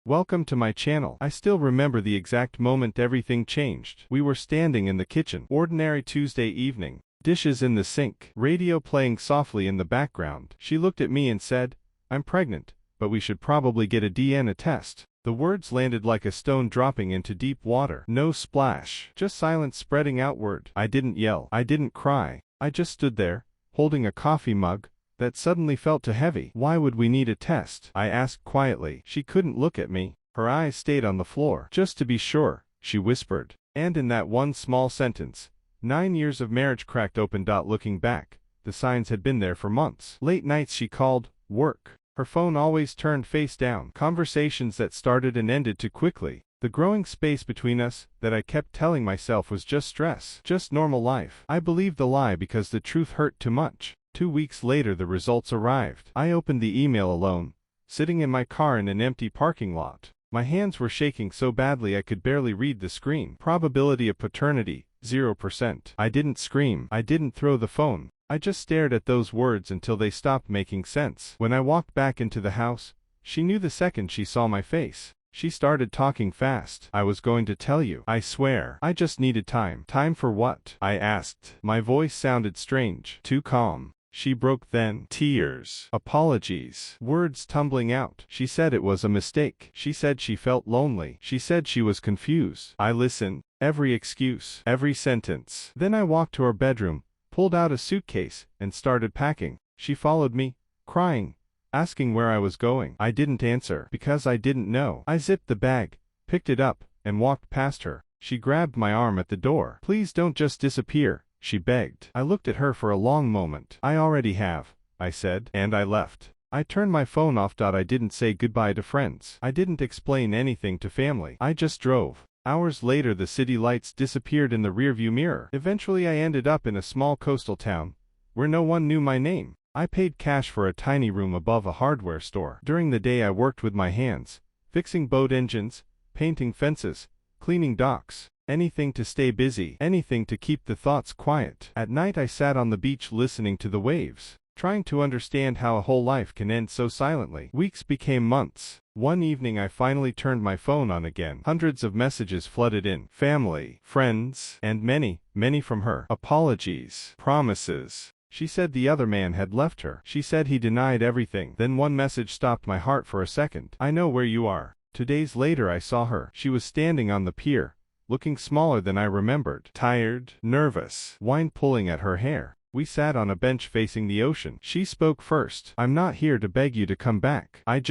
Welcome to my channel. I still remember the exact moment everything changed. We were standing in the kitchen. Ordinary Tuesday evening. Dishes in the sink. Radio playing softly in the background. She looked at me and said, "I'm pregnant, but we should probably get a DNA test." The words landed like a stone dropping into deep water. No splash. Just silence spreading outward. I didn't yell. I didn't cry. I just stood there, holding a coffee mug that suddenly felt too heavy. "Why would we need a test?" I asked quietly. She couldn't look at me. Her eyes stayed on the floor. "Just to be sure," she whispered. And in that one small sentence, 9 years of marriage cracked open. Looking back, the signs had been there for months. Late nights she called, work. Her phone always turned face down. Conversations that started and ended too quickly. The growing space between us that I kept telling myself was just stress, just normal life. I believed the lie because the truth hurt too much. 2 weeks later the results arrived. I opened the email alone, sitting in my car in an empty parking lot. My hands were shaking so badly I could barely read the screen. Probability of paternity, 0%. I didn't scream. I didn't throw the phone. I just stared at those words until they stopped making sense. When I walked back into the house, she knew the second she saw my face. She started talking fast. "I was going to tell you. I swear. I just needed time." "Time for what?" I asked. My voice sounded strange, too calm. She broke then. Tears. Apologies. Words tumbling out. She said it was a mistake. She said she felt lonely. She said she was confused. I listened. Every excuse. Every sentence. Then I walked to her bedroom, pulled out a suitcase, and started packing. She followed me, crying, asking where I was going. I didn't answer, because I didn't know. I zipped the bag, picked it up, and walked past her. She grabbed my arm at the door. "Please don't just disappear," she begged. I looked at her for a long moment. "I already have," I said, and I left. I turned my phone off. I didn't say goodbye to friends. I didn't explain anything to family. I just drove. Hours later the city lights disappeared in the rearview mirror. Eventually I ended up in a small coastal town, where no one knew my name. I paid cash for a tiny room above a hardware store. During the day I worked with my hands, fixing boat engines, painting fences, cleaning docks. Anything to stay busy, anything to keep the thoughts quiet. At night I sat on the beach listening to the waves, trying to understand how a whole life can end so silently. Weeks became months. One evening I finally turned my phone on again. Hundreds of messages flooded in. Family, friends, and many, many from her. Apologies, promises. She said the other man had left her. She said he denied everything. Then one message stopped my heart for a second. "I know where you are." 2 days later I saw her. She was standing on the pier, looking smaller than I remembered. Tired, nervous, wine pulling at her hair. We sat on a bench facing the ocean. She spoke first. "I'm not here to beg you to come back. I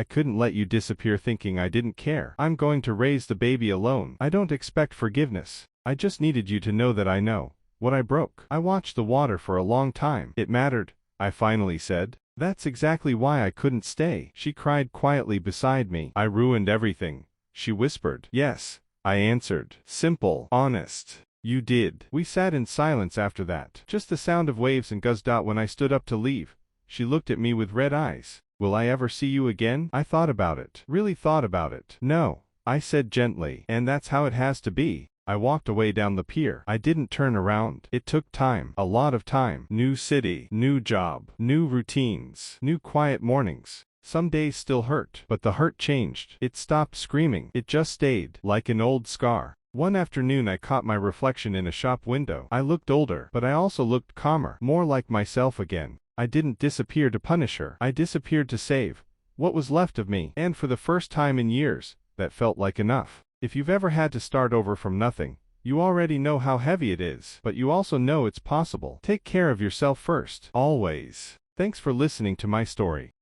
couldn't let you disappear thinking I didn't care. I'm going to raise the baby alone. I don't expect forgiveness. I just needed you to know that I know what I broke." I watched the water for a long time. "It mattered," I finally said. "That's exactly why I couldn't stay." She cried quietly beside me. "I ruined everything," she whispered. "Yes," I answered. "Simple, honest. You did." We sat in silence after that. Just the sound of waves and gust. When I stood up to leave, she looked at me with red eyes. "Will I ever see you again?" I thought about it. Really thought about it. "No," I said gently. "And that's how it has to be." I walked away down the pier. I didn't turn around. It took time. A lot of time. New city. New job. New routines. New quiet mornings. Some days still hurt. But the hurt changed. It stopped screaming. It just stayed. Like an old scar. One afternoon I caught my reflection in a shop window. I looked older, but I also looked calmer. More like myself again. I didn't disappear to punish her. I disappeared to save what was left of me. And for the first time in years, that felt like enough. If you've ever had to start over from nothing, you already know how heavy it is. But you also know it's possible. Take care of yourself first. Always. Thanks for listening to my story.